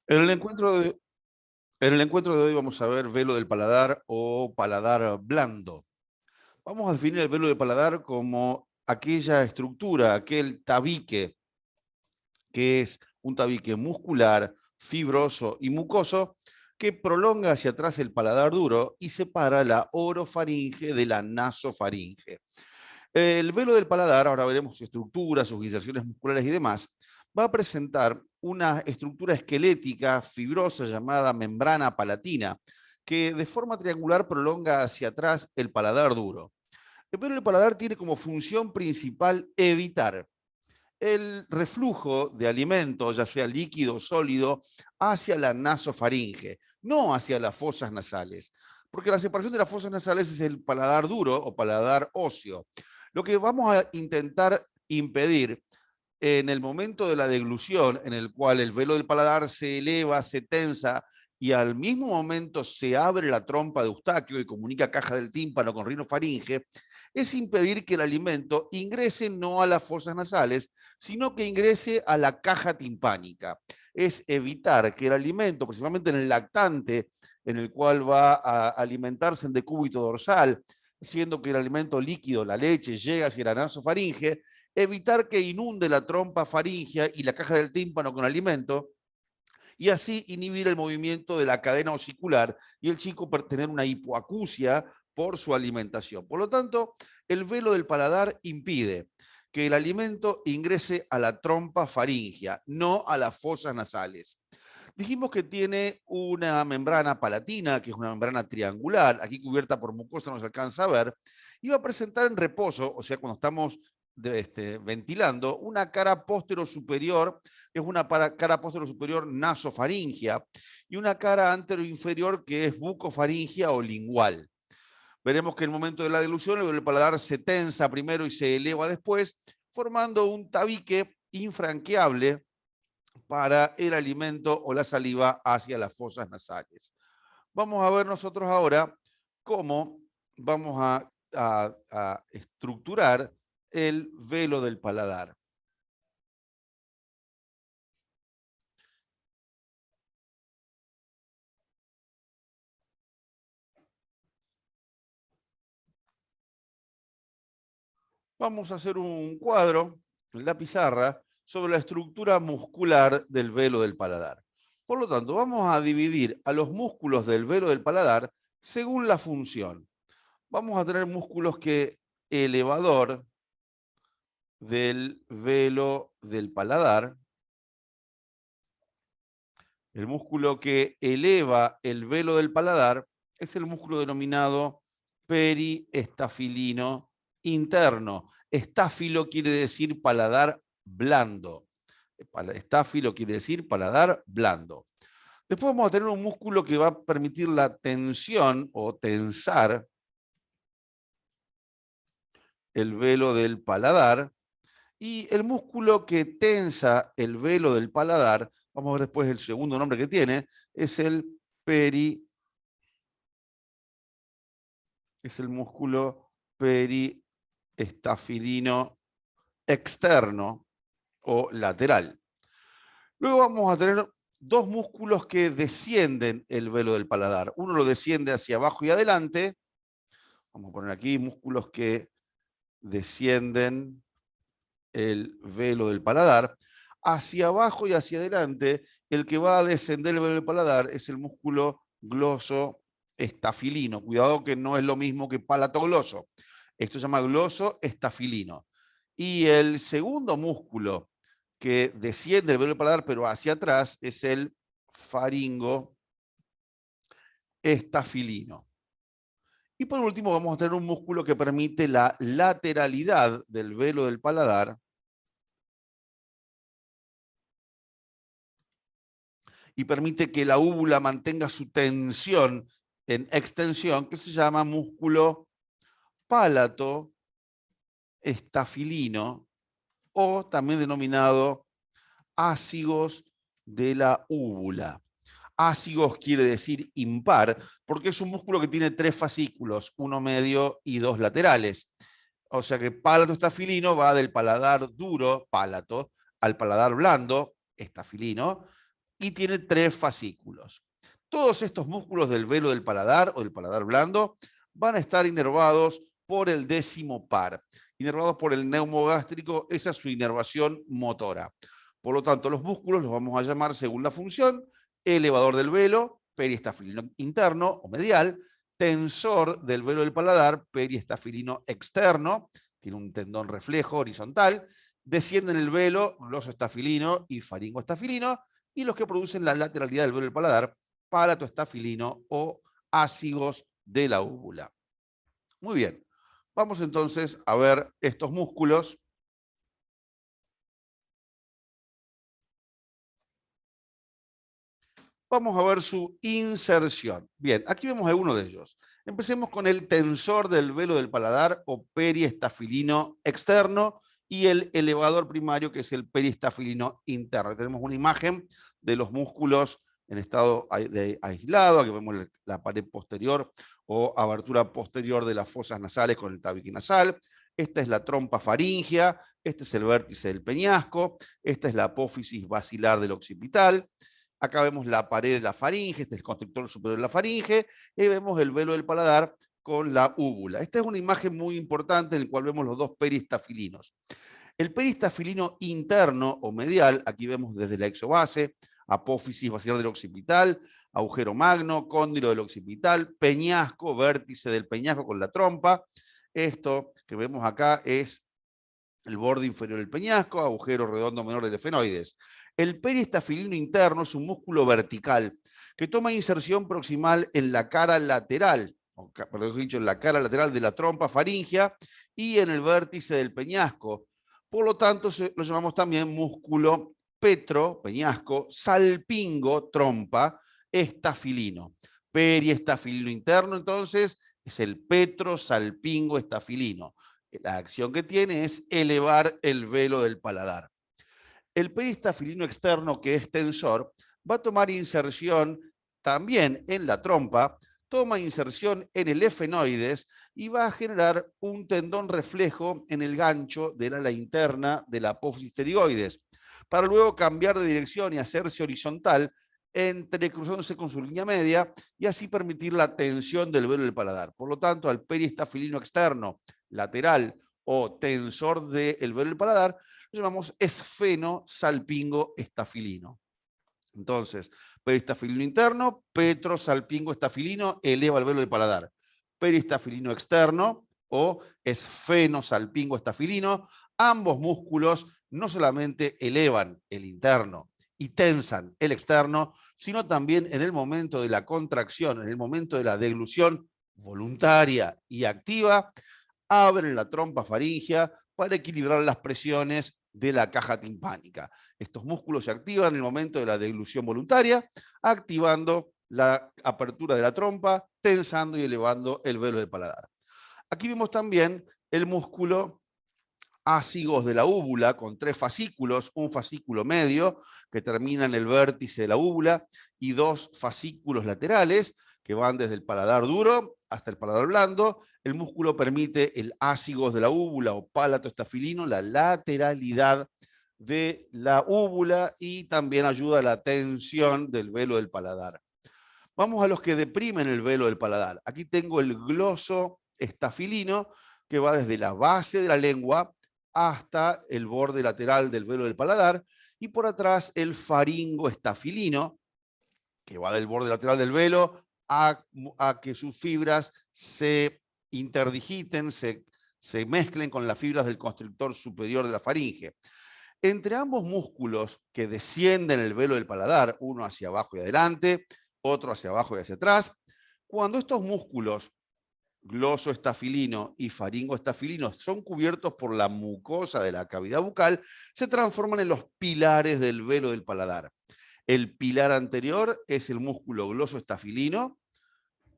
En el encuentro de, en el encuentro de hoy vamos a ver velo del paladar o paladar blando. Vamos a definir el velo del paladar como aquella estructura, aquel tabique, que es un tabique muscular, fibroso y mucoso, que prolonga hacia atrás el paladar duro y separa la orofaringe de la nasofaringe. El velo del paladar, ahora veremos su estructura, sus inserciones musculares y demás, va a presentar una estructura esquelética fibrosa llamada membrana palatina, que de forma triangular prolonga hacia atrás el paladar duro. El velo del paladar tiene como función principal evitar el reflujo de alimentos, ya sea líquido o sólido, hacia la nasofaringe, no hacia las fosas nasales, porque la separación de las fosas nasales es el paladar duro o paladar óseo. Lo que vamos a intentar impedir en el momento de la deglución, en el cual el velo del paladar se eleva, se tensa y al mismo momento se abre la trompa de Eustaquio y comunica caja del tímpano con rinofaringe, es impedir que el alimento ingrese no a las fosas nasales, sino que ingrese a la caja timpánica. Es evitar que el alimento, principalmente en el lactante, en el cual va a alimentarse en decúbito dorsal, siendo que el alimento líquido, la leche, llega hacia la nasofaringe, evitar que inunde la trompa faringea y la caja del tímpano con alimento, y así inhibir el movimiento de la cadena osicular y el chico tener una hipoacusia por su alimentación. Por lo tanto, el velo del paladar impide que el alimento ingrese a la trompa faringea, no a las fosas nasales. Dijimos que tiene una membrana palatina, que es una membrana triangular, aquí cubierta por mucosa no se alcanza a ver, y va a presentar en reposo, o sea, cuando estamos ventilando, una cara póstero superior, que es una cara póstero superior nasofaringea, y una cara antero inferior que es bucofaringea o lingual. Veremos que en el momento de la dilución el paladar se tensa primero y se eleva después, formando un tabique infranqueable para el alimento o la saliva hacia las fosas nasales. Vamos a ver nosotros ahora cómo vamos a estructurar el velo del paladar. Vamos a hacer un cuadro en la pizarra sobre la estructura muscular del velo del paladar. Por lo tanto, vamos a dividir a los músculos del velo del paladar según la función. Vamos a tener músculos que elevador del velo del paladar, el músculo que eleva el velo del paladar es el músculo denominado periestafilino interno. Estáfilo quiere decir paladar blando. Estáfilo quiere decir paladar blando. Después vamos a tener un músculo que va a permitir la tensión o tensar el velo del paladar. Y el músculo que tensa el velo del paladar, vamos a ver después el segundo nombre que tiene, es el es el músculo periestafilino externo o lateral. Luego vamos a tener dos músculos que descienden el velo del paladar. Uno lo desciende hacia abajo y adelante. Vamos a poner aquí músculos que descienden el velo del paladar. Hacia abajo y hacia adelante, el que va a descender el velo del paladar es el músculo gloso-estafilino. Cuidado que no es lo mismo que palatogloso. Esto se llama gloso-estafilino. Y el segundo músculo que desciende el velo del paladar, pero hacia atrás, es el faringo-estafilino. Y por último vamos a tener un músculo que permite la lateralidad del velo del paladar y permite que la úvula mantenga su tensión en extensión, que se llama músculo pálato estafilino o también denominado ácigos de la úvula. Ácigos quiere decir impar, porque es un músculo que tiene tres fascículos, uno medio y dos laterales. O sea que pálato estafilino va del paladar duro, pálato, al paladar blando, estafilino, y tiene 3 fascículos. Todos estos músculos del velo del paladar o del paladar blando van a estar inervados por el décimo par. Inervados por el neumo gástrico, esa es su inervación motora. Por lo tanto, los músculos los vamos a llamar según la función: elevador del velo, periestafilino interno o medial; tensor del velo del paladar, periestafilino externo, tiene un tendón reflejo horizontal; descienden el velo, glosoestafilino y faringoestafilino; y los que producen la lateralidad del velo del paladar, palatoestafilino o ácigos de la úvula. Muy bien, vamos entonces a ver estos músculos. Vamos a ver su inserción. Bien, aquí vemos algunos de ellos. Empecemos con el tensor del velo del paladar o periestafilino externo y el elevador primario, que es el periestafilino interno. Tenemos una imagen de los músculos en estado aislado. Aquí vemos la pared posterior o abertura posterior de las fosas nasales con el tabique nasal. Esta es la trompa faríngea, este es el vértice del peñasco, esta es la apófisis basilar del occipital. Acá vemos la pared de la faringe, este es el constrictor superior de la faringe, y vemos el velo del paladar con la úvula. Esta es una imagen muy importante en la cual vemos los dos periestafilinos. El periestafilino interno o medial, aquí vemos desde la exobase, apófisis basilar del occipital, agujero magno, cóndilo del occipital, peñasco, vértice del peñasco con la trompa. Esto que vemos acá es el borde inferior del peñasco, agujero redondo menor del efenoides. El periestafilino interno es un músculo vertical que toma inserción proximal en la cara lateral, o perdón dicho, en la cara lateral de la trompa faríngea y en el vértice del peñasco. Por lo tanto, lo llamamos también músculo petro, peñasco, salpingo, trompa, estafilino. Periestafilino interno, entonces, es el petro, salpingo, estafilino. La acción que tiene es elevar el velo del paladar. El periestafilino externo, que es tensor, va a tomar inserción también en la trompa, toma inserción en el efenoides y va a generar un tendón reflejo en el gancho del ala interna de la apófisis pterioides, para luego cambiar de dirección y hacerse horizontal, entrecruzándose con su línea media, y así permitir la tensión del velo del paladar. Por lo tanto, al periestafilino externo, lateral o tensor del velo del paladar, lo llamamos esfeno salpingo estafilino. Entonces, periestafilino interno, petro salpingo estafilino, eleva el velo del paladar. Periestafilino externo o esfeno salpingo estafilino, ambos músculos no solamente elevan el interno y tensan el externo, sino también en el momento de la contracción, en el momento de la deglución voluntaria y activa, abren la trompa faríngea para equilibrar las presiones de la caja timpánica. Estos músculos se activan en el momento de la deglución voluntaria, activando la apertura de la trompa, tensando y elevando el velo del paladar. Aquí vemos también el músculo ácigos de la úvula, con 3 fascículos, un fascículo medio que termina en el vértice de la úvula y 2 fascículos laterales que van desde el paladar duro hasta el paladar blando. El músculo permite el ácigos de la úvula o palatoestafilino, la lateralidad de la úvula, y también ayuda a la tensión del velo del paladar. Vamos a los que deprimen el velo del paladar. Aquí tengo el glosoestafilino, que va desde la base de la lengua hasta el borde lateral del velo del paladar, y por atrás el faringoestafilino, que va del borde lateral del velo a que sus fibras se interdigiten, se mezclen con las fibras del constrictor superior de la faringe. Entre ambos músculos que descienden el velo del paladar, uno hacia abajo y adelante, otro hacia abajo y hacia atrás, cuando estos músculos, glosoestafilino y faringoestafilino, son cubiertos por la mucosa de la cavidad bucal, se transforman en los pilares del velo del paladar. El pilar anterior es el músculo glosoestafilino,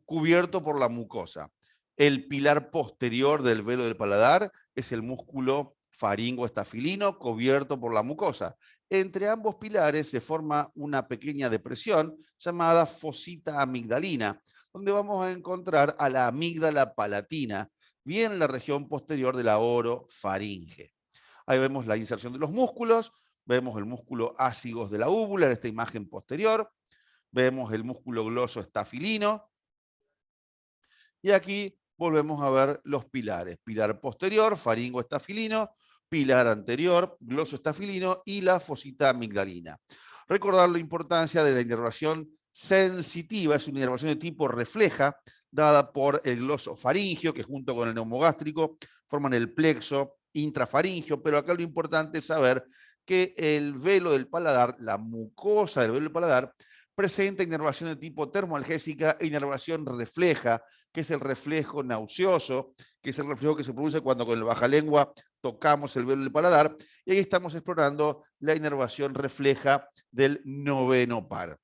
cubierto por la mucosa. El pilar posterior del velo del paladar es el músculo faringoestafilino, cubierto por la mucosa. Entre ambos pilares se forma una pequeña depresión llamada fosita amigdalina, donde vamos a encontrar a la amígdala palatina, bien en la región posterior de la orofaringe. Ahí vemos la inserción de los músculos. Vemos el músculo ácigos de la úvula en esta imagen posterior. Vemos el músculo glosoestafilino. Y aquí volvemos a ver los pilares. Pilar posterior, faringoestafilino, pilar anterior, glosoestafilino y la fosita amigdalina. Recordar la importancia de la inervación sensitiva, es una inervación de tipo refleja, dada por el glosofaringio, que junto con el neumogástrico forman el plexo intrafaringio, pero acá lo importante es saber que el velo del paladar, la mucosa del velo del paladar, presenta inervación de tipo termoalgésica e inervación refleja, que es el reflejo nauseoso, que es el reflejo que se produce cuando con el bajalengua tocamos el velo del paladar, y ahí estamos explorando la inervación refleja del noveno par.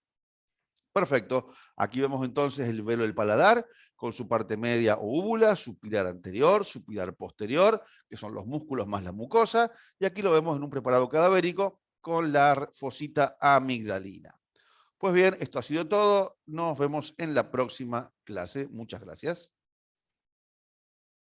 Perfecto, aquí vemos entonces el velo del paladar con su parte media o úvula, su pilar anterior, su pilar posterior, que son los músculos más la mucosa, y aquí lo vemos en un preparado cadavérico con la fosita amigdalina. Pues bien, esto ha sido todo. Nos vemos en la próxima clase. Muchas gracias.